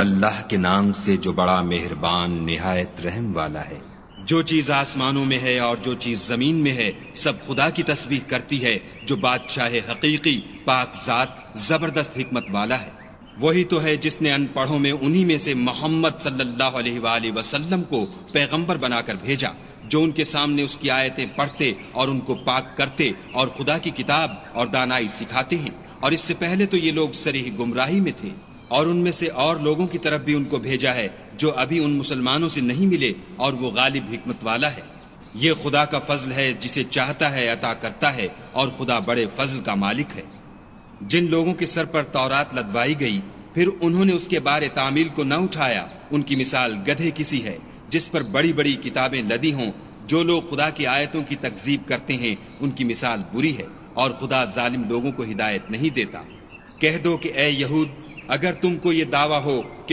اللہ کے نام سے جو بڑا مہربان نہایت رحم والا ہے۔ جو چیز آسمانوں میں ہے اور جو چیز زمین میں ہے سب خدا کی تسبیح کرتی ہے، جو بادشاہ حقیقی، پاک ذات، زبردست حکمت والا ہے۔ وہی تو ہے جس نے ان پڑھوں میں انہی میں سے محمد صلی اللہ علیہ وآلہ وسلم کو پیغمبر بنا کر بھیجا، جو ان کے سامنے اس کی آیتیں پڑھتے اور ان کو پاک کرتے اور خدا کی کتاب اور دانائی سکھاتے ہیں۔ اور اس سے پہلے تو یہ لوگ صریح گمراہی میں تھے، اور ان میں سے اور لوگوں کی طرف بھی ان کو بھیجا ہے جو ابھی ان مسلمانوں سے نہیں ملے، اور وہ غالب حکمت والا ہے۔ یہ خدا کا فضل ہے، جسے چاہتا ہے عطا کرتا ہے، اور خدا بڑے فضل کا مالک ہے۔ جن لوگوں کے سر پر تورات لدوائی گئی پھر انہوں نے اس کے بارے تعمیل کو نہ اٹھایا، ان کی مثال گدھے کسی ہے جس پر بڑی بڑی کتابیں لدی ہوں۔ جو لوگ خدا کی آیتوں کی تکذیب کرتے ہیں ان کی مثال بری ہے، اور خدا ظالم لوگوں کو ہدایت نہیں دیتا۔ کہہ دو کہ اے یہود، اگر تم کو یہ دعویٰ ہو کہ